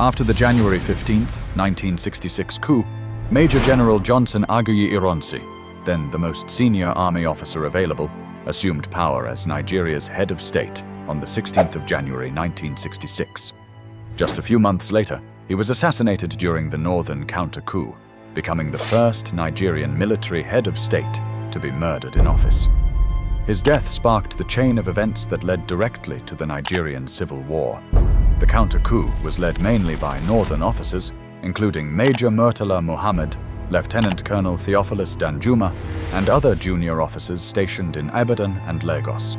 After the January 15, 1966 coup, Major General Johnson Aguiyi-Ironsi, then the most senior army officer available, assumed power as Nigeria's head of state on the 16th of January 1966. Just a few months later, he was assassinated during the Northern Counter-Coup, becoming the first Nigerian military head of state to be murdered in office. His death sparked the chain of events that led directly to the Nigerian Civil War. The counter-coup was led mainly by northern officers, including Major Murtala Muhammed, Lieutenant Colonel Theophilus Danjuma, and other junior officers stationed in Ibadan and Lagos.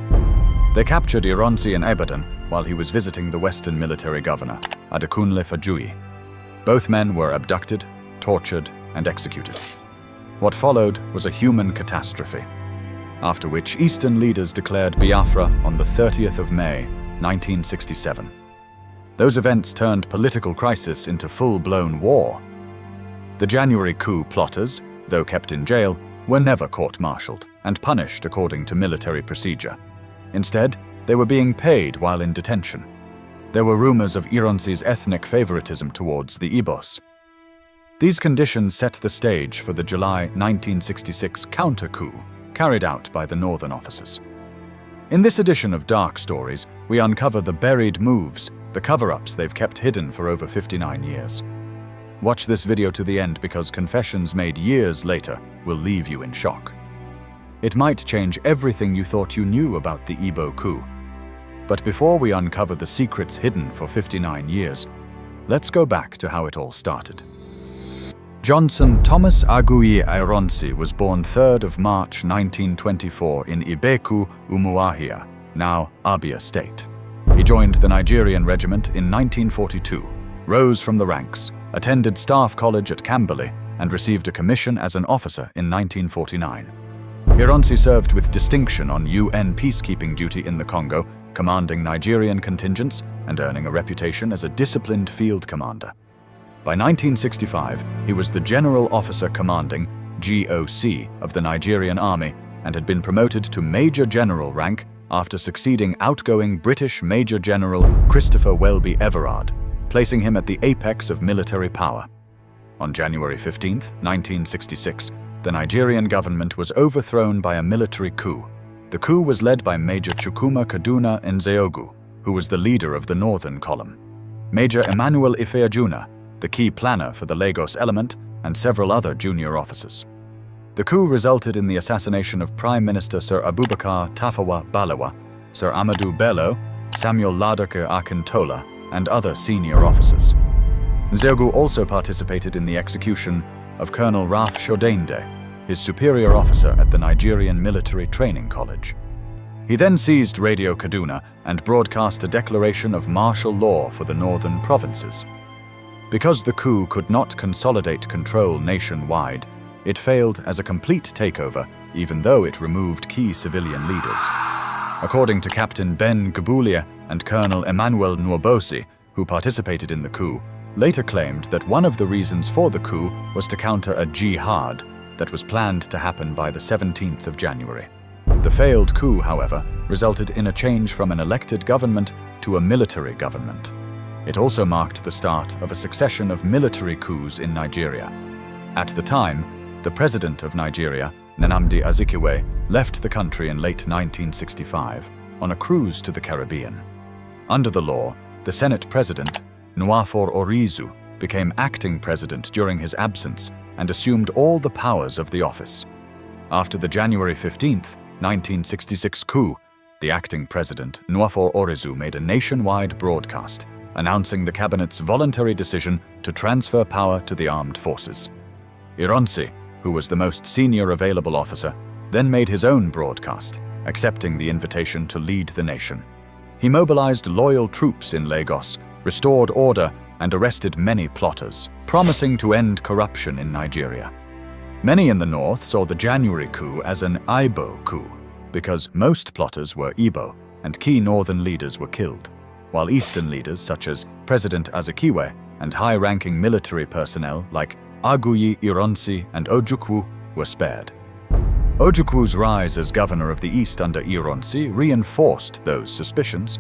They captured Ironsi in Ibadan while he was visiting the Western military governor, Adekunle Fajuyi. Both men were abducted, tortured, and executed. What followed was a human catastrophe, after which Eastern leaders declared Biafra on the 30th of May, 1967. Those events turned political crisis into full-blown war. The January coup plotters, though kept in jail, were never court-martialed and punished according to military procedure. Instead, they were being paid while in detention. There were rumors of Ironsi's ethnic favoritism towards the Igbos. These conditions set the stage for the July 1966 counter-coup carried out by the northern officers. In this edition of Dark Stories, we uncover the buried moves, the cover-ups they've kept hidden for over 59 years. Watch this video to the end because confessions made years later will leave you in shock. It might change everything you thought you knew about the Igbo coup. But before we uncover the secrets hidden for 59 years, let's go back to how it all started. Johnson Thomas Aguiyi-Ironsi was born 3rd of March 1924 in Ibeku, Umuahia, now Abia State. He joined the Nigerian Regiment in 1942, rose from the ranks, attended Staff College at Camberley, and received a commission as an officer in 1949. Ironsi served with distinction on UN peacekeeping duty in the Congo, commanding Nigerian contingents and earning a reputation as a disciplined field commander. By 1965, he was the General Officer Commanding, GOC, of the Nigerian Army and had been promoted to Major General rank after succeeding outgoing British Major General Christopher Welby Everard, placing him at the apex of military power. On January 15, 1966, the Nigerian government was overthrown by a military coup. The coup was led by Major Chukwuma Kaduna Nzeogu, who was the leader of the Northern Column. Major Emmanuel Ifeajuna, the key planner for the Lagos element, and several other junior officers. The coup resulted in the assassination of Prime Minister Sir Abubakar Tafawa Balewa, Sir Amadou Bello, Samuel Ladake Akintola, and other senior officers. Nzeogu also participated in the execution of Colonel Raf Shodende, his superior officer at the Nigerian Military Training College. He then seized Radio Kaduna and broadcast a declaration of martial law for the northern provinces. Because the coup could not consolidate control nationwide, it failed as a complete takeover, even though it removed key civilian leaders. According to Captain Ben Gubulia and Colonel Emmanuel Nwobosi, who participated in the coup, later claimed that one of the reasons for the coup was to counter a jihad that was planned to happen by the 17th of January. The failed coup, however, resulted in a change from an elected government to a military government. It also marked the start of a succession of military coups in Nigeria. At the time, the president of Nigeria, Nnamdi Azikiwe, left the country in late 1965 on a cruise to the Caribbean. Under the law, the Senate president, Nwafor Orizu, became acting president during his absence and assumed all the powers of the office. After the January 15, 1966 coup, the acting president, Nwafor Orizu, made a nationwide broadcast announcing the cabinet's voluntary decision to transfer power to the armed forces. Ironsi, who was the most senior available officer, then made his own broadcast, accepting the invitation to lead the nation. He mobilized loyal troops in Lagos, restored order, and arrested many plotters, promising to end corruption in Nigeria. Many in the north saw the January coup as an Igbo coup, because most plotters were Igbo and key northern leaders were killed, while eastern leaders such as President Azikiwe and high-ranking military personnel like Aguiyi-Ironsi and Ojukwu were spared. Ojukwu's rise as governor of the East under Ironsi reinforced those suspicions.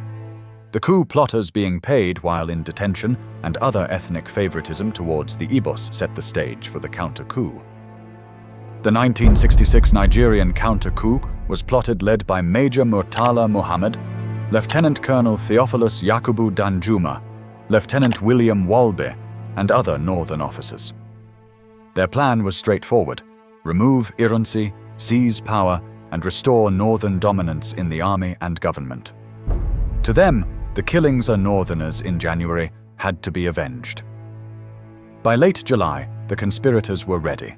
the coup plotters being paid while in detention and other ethnic favoritism towards the Igbos set the stage for the counter-coup. The 1966 Nigerian counter-coup was plotted led by Major Murtala Muhammed, Lieutenant Colonel Theophilus Yakubu Danjuma, Lieutenant William Walbe, and other northern officers. Their plan was straightforward: remove Ironsi, seize power, and restore northern dominance in the army and government. To them, the killings of northerners in January had to be avenged. By late July, the conspirators were ready.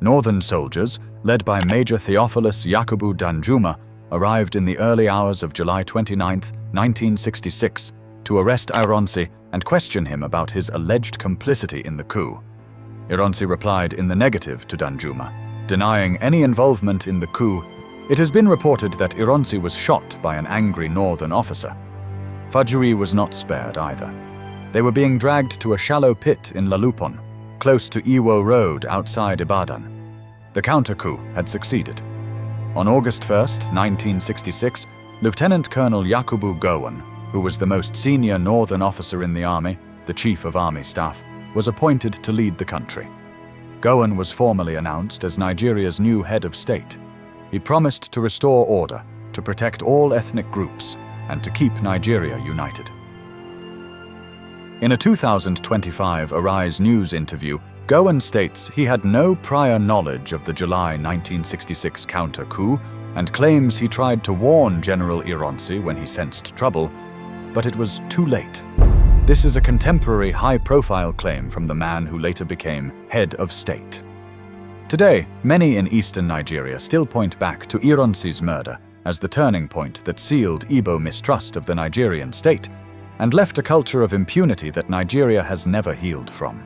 Northern soldiers, led by Major Theophilus Yakubu Danjuma, arrived in the early hours of July 29, 1966, to arrest Ironsi and question him about his alleged complicity in the coup. Ironsi replied in the negative to Danjuma, denying any involvement in the coup. It has been reported that Ironsi was shot by an angry northern officer. Fajuyi was not spared either. They were being dragged to a shallow pit in Lalupon, close to Iwo Road outside Ibadan. The counter-coup had succeeded. On August 1, 1966, Lieutenant Colonel Yakubu Gowon, who was the most senior northern officer in the army, the chief of army staff, was appointed to lead the country. Gowon was formally announced as Nigeria's new head of state. He promised to restore order, to protect all ethnic groups, and to keep Nigeria united. In a 2025 Arise News interview, Gowon states he had no prior knowledge of the July 1966 counter-coup and claims he tried to warn General Ironsi when he sensed trouble, but it was too late. This is a contemporary high-profile claim from the man who later became head of state. Today, many in eastern Nigeria still point back to Ironsi's murder as the turning point that sealed Igbo mistrust of the Nigerian state and left a culture of impunity that Nigeria has never healed from.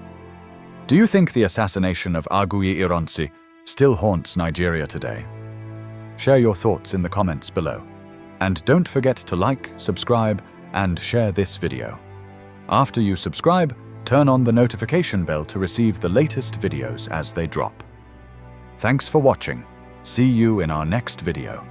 Do you think the assassination of Aguiyi-Ironsi still haunts Nigeria today? Share your thoughts in the comments below. And don't forget to like, subscribe, and share this video. After you subscribe, turn on the notification bell to receive the latest videos as they drop. Thanks for watching. See you in our next video.